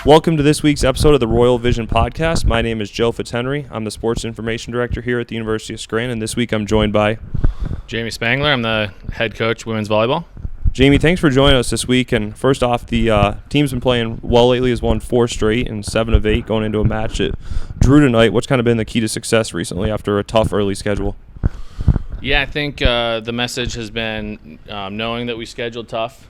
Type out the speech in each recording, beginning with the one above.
Welcome to this week's episode of the RoyalVision podcast. My name is Joe Fitzhenry. I'm the Sports Information Director here at the University of Scranton. This week I'm joined by Jamie Spangler. I'm the head coach women's volleyball. Jamie, thanks for joining us this week. And first off, the team's been playing well lately, has won 4 straight and 7 of 8 going into a match at Drew tonight. What's kind of been the key to success recently after a tough early schedule? Yeah, I think the message has been knowing that we scheduled tough.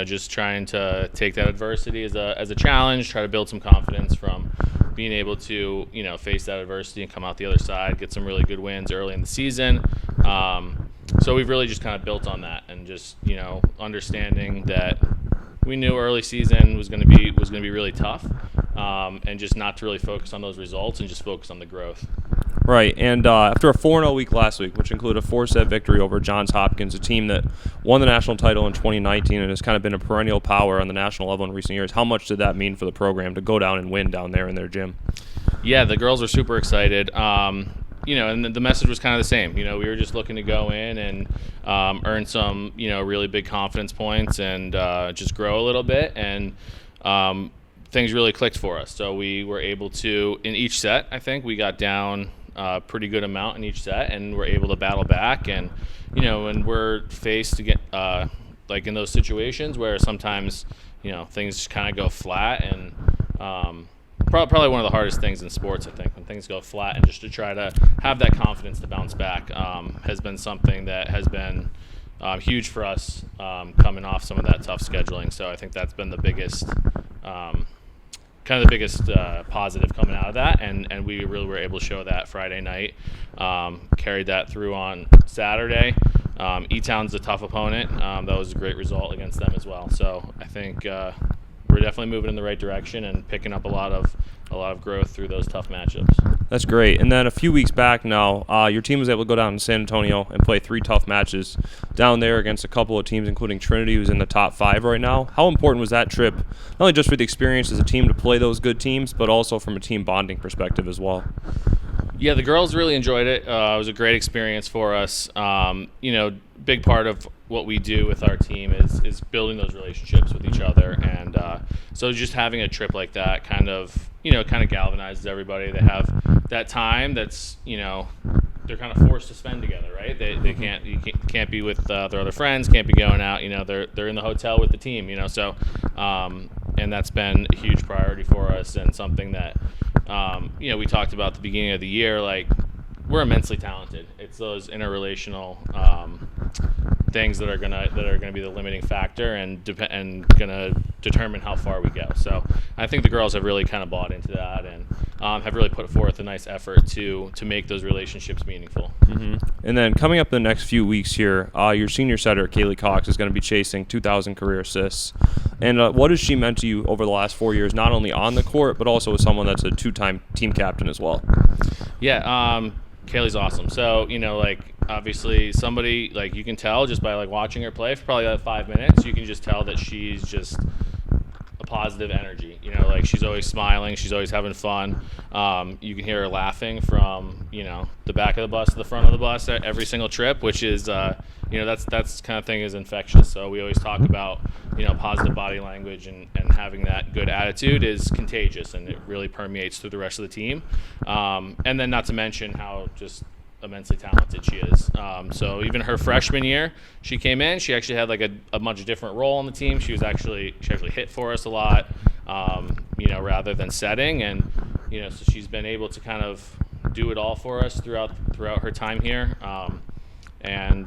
Just trying to take that adversity as a challenge, try to build some confidence from being able to, face that adversity and come out the other side, get some really good wins early in the season. So we've really just kind of built on that and just, understanding that we knew early season was going to be really tough, and just not to really focus on those results and just focus on the growth. Right, and after a 4-0 week last week, which included a 4-set victory over Johns Hopkins, a team that won the national title in 2019 and has kind of been a perennial power on the national level in recent years, how much did that mean for the program to go down and win down there in their gym? Yeah, the girls were super excited. And the message was kind of the same. We were just looking to go in and earn some, really big confidence points and just grow a little bit. And things really clicked for us. So we were able to, in each set, I think we got down a pretty good amount in each set, and we're able to battle back. And when we're faced again, like in those situations where sometimes things kind of go flat, and probably one of the hardest things in sports, I think, when things go flat, and just to try to have that confidence to bounce back has been something that has been huge for us coming off some of that tough scheduling. So I think that's been the biggest positive coming out of that, and we really were able to show that Friday night, carried that through on Saturday. E-Town's a tough opponent. That was a great result against them as well. So I think we're definitely moving in the right direction and picking up a lot of growth through those tough matchups. That's great. And then a few weeks back now, your team was able to go down to San Antonio and play 3 tough matches down there against a couple of teams, including Trinity, who's in the top 5 right now. How important was that trip, not only just for the experience as a team to play those good teams, but also from a team bonding perspective as well? Yeah, the girls really enjoyed it. It was a great experience for us. Big part of what we do with our team is building those relationships with each other, and so just having a trip like that kind of galvanizes everybody. They have that time that's they're kind of forced to spend together, right? They can't be with their other friends, can't be going out. They're in the hotel with the team. So and that's been a huge priority for us, and something that we talked about at the beginning of the year. Like, we're immensely talented. It's those interrelational things that are gonna be the limiting factor and gonna determine how far we go. So I think the girls have really kind of bought into that and have really put forth a nice effort to make those relationships meaningful. Mm-hmm. And then coming up in the next few weeks here, your senior setter, Kaylee Cox, is going to be chasing 2,000 career assists. And what has she meant to you over the last 4 years, not only on the court, but also as someone that's a 2-time team captain as well? Yeah, Kaylee's awesome. So, obviously somebody, you can tell just by, watching her play for probably 5 minutes, you can just tell that she's just a positive energy. She's always smiling, she's always having fun. You can hear her laughing from, the back of the bus to the front of the bus at every single trip, which is, that's kind of thing is infectious. So we always talk about, positive body language and having that good attitude is contagious, and it really permeates through the rest of the team. And then not to mention how just immensely talented she is. So even her freshman year, she came in, she actually had a much different role on the team. She actually hit for us a lot, rather than setting, and so she's been able to kind of do it all for us throughout her time here. And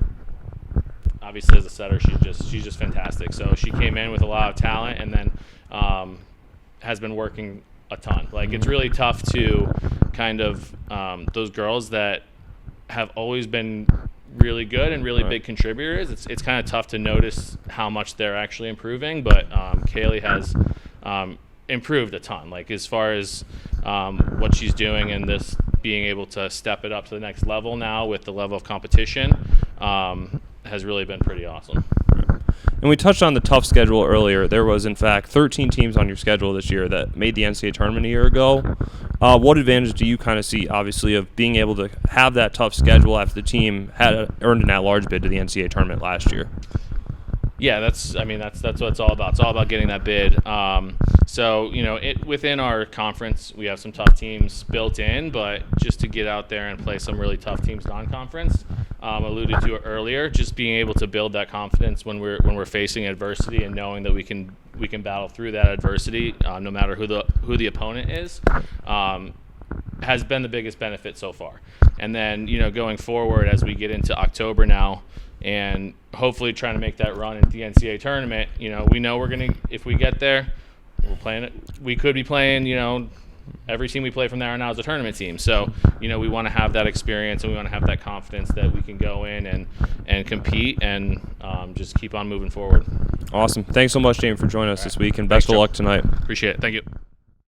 obviously as a setter, she's just fantastic. So she came in with a lot of talent, and then has been working a ton. It's really tough to kind of those girls that have always been really good and really big contributors. It's kind of tough to notice how much they're actually improving, but Kaylee has improved a ton. As far as what she's doing and this being able to step it up to the next level now with the level of competition has really been pretty awesome. And we touched on the tough schedule earlier. There was, in fact, 13 teams on your schedule this year that made the NCAA tournament a year ago. What advantage do you kind of see, obviously, of being able to have that tough schedule after the team had earned an at-large bid to the NCAA tournament last year? Yeah, that's what it's all about. It's all about getting that bid. So, within our conference, we have some tough teams built in, but just to get out there and play some really tough teams non-conference, alluded to it earlier, just being able to build that confidence when we're facing adversity and knowing that we can battle through that adversity, no matter who the opponent is, has been the biggest benefit so far. And then, going forward as we get into October now, and hopefully trying to make that run into the NCAA tournament, we know we're going to, if we get there, we're playing it. We could be playing, every team we play from there on out is a tournament team. So, we want to have that experience and we want to have that confidence that we can go in and compete and just keep on moving forward. Awesome. Thanks so much, Jamie, for joining us this week, and best of luck tonight. Appreciate it. Thank you.